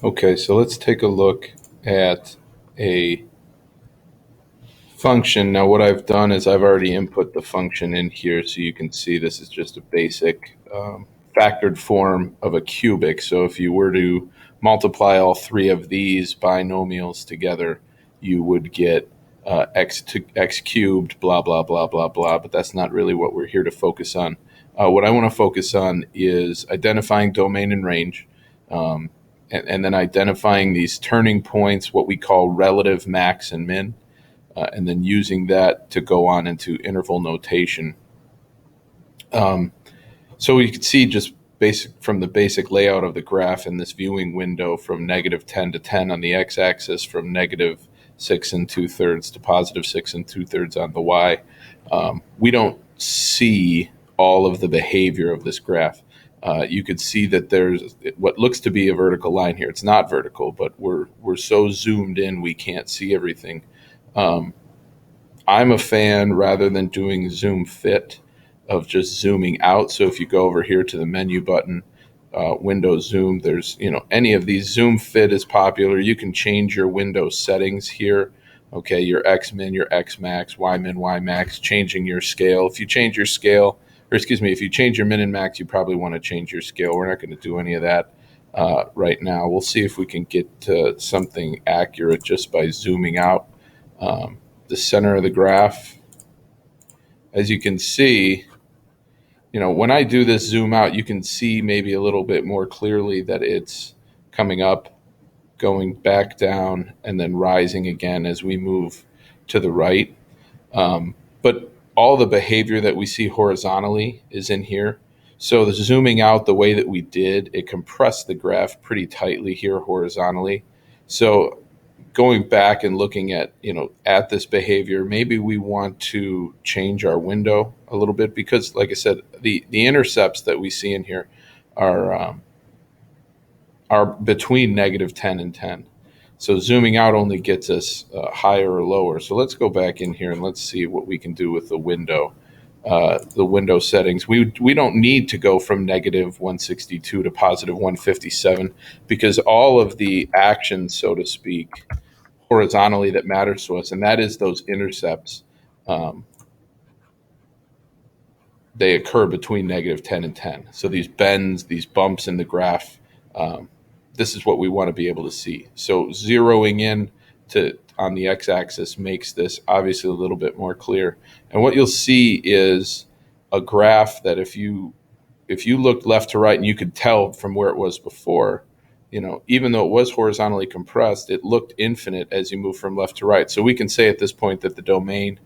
Okay, so let's take a look at a function. Now what I've done is I've already input the function in here, so you can see this is just a basic factored form of a cubic. So if you were to multiply all three of these binomials together, you would get x cubed, blah, blah, blah, blah, blah, but that's not really what we're here to focus on. What I want to focus on is identifying domain and range, and then identifying these turning points, what we call relative max and min, and then using that to go on into interval notation. So you can see just from the basic layout of the graph in this viewing window, from negative 10 to 10 on the x-axis, from negative 6 2/3 to positive 6 2/3 on the y. We don't see all of the behavior of this graph. You could see that there's what looks to be a vertical line here. It's not vertical, but we're so zoomed in we can't see everything. I'm a fan, rather than doing zoom fit, of just zooming out. So if you go over here to the menu button, window zoom, there's, any of these. Zoom fit is popular. You can change your window settings here. Okay, your X min, your X max, Y min, Y max, changing your scale. If you change your scale, or excuse me, if you change your min and max, you probably want to change your scale. We're not going to do any of that right now. We'll see if we can get to something accurate just by zooming out. The center of the graph, as you can see, when I do this zoom out, you can see maybe a little bit more clearly that it's coming up, going back down, and then rising again as we move to the right. But all the behavior that we see horizontally is in here. So the zooming out the way that we did, it compressed the graph pretty tightly here horizontally. So going back and looking at at this behavior, maybe we want to change our window a little bit, because like I said, the intercepts that we see in here are between negative 10 and 10. So zooming out only gets us higher or lower. So let's go back in here and let's see what we can do with the window settings. We don't need to go from negative 162 to positive 157, because all of the actions, so to speak, horizontally that matters to us, and that is those intercepts. They occur between negative 10 and 10. So these bends, these bumps in the graph, this is what we want to be able to see. So zeroing in on the x-axis makes this obviously a little bit more clear. And what you'll see is a graph that if you looked left to right, and you could tell from where it was before, even though it was horizontally compressed, it looked infinite as you move from left to right. So we can say at this point that the domain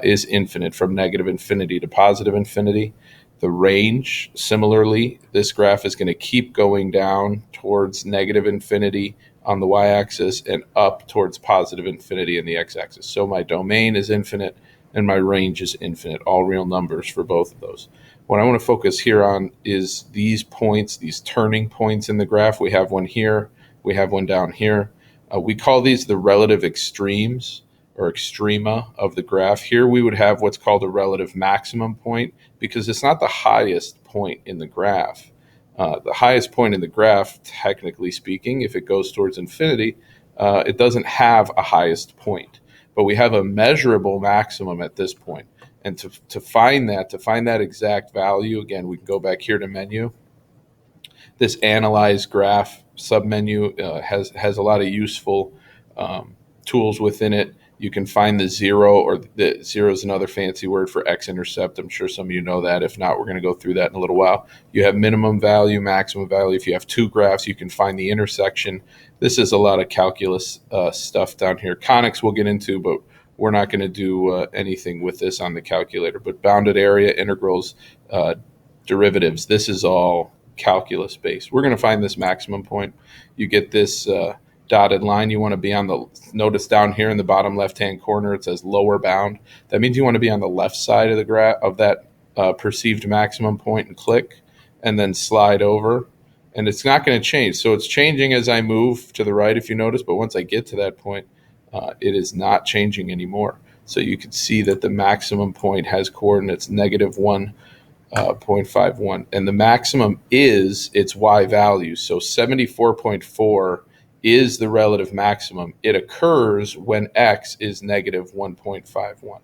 is infinite, from negative infinity to positive infinity. The range, similarly, this graph is going to keep going down towards negative infinity on the y-axis and up towards positive infinity in the x-axis. So my domain is infinite and my range is infinite, all real numbers for both of those. What I want to focus here on is these points, these turning points in the graph. We have one here, we have one down here. We call these the relative extremes or extrema of the graph. Here we would have what's called a relative maximum point, because it's not the highest point in the graph. The highest point in the graph, technically speaking, if it goes towards infinity, it doesn't have a highest point. But we have a measurable maximum at this point. And to find that exact value, again, we can go back here to menu. This analyze graph submenu has a lot of useful tools within it. You can find the zero, or the zero is another fancy word for x-intercept. I'm sure some of you know that. If not, we're going to go through that in a little while. You have minimum value, maximum value. If you have two graphs, you can find the intersection. This is a lot of calculus stuff down here. Conics we'll get into, but we're not going to do anything with this on the calculator. But bounded area, integrals, derivatives, this is all calculus based. We're going to find this maximum point. You get this dotted line. You want to be on the, notice down here in the bottom left hand corner it says lower bound. That means you want to be on the left side of the graph of that perceived maximum point, and click, and then slide over, and it's not going to change. So it's changing as I move to the right, if you notice, but once I get to that point, it is not changing anymore. So you can see that the maximum point has coordinates negative 1 0.51, and the maximum is its y value. So 74.4 is the relative maximum. It occurs when x is negative 1.51.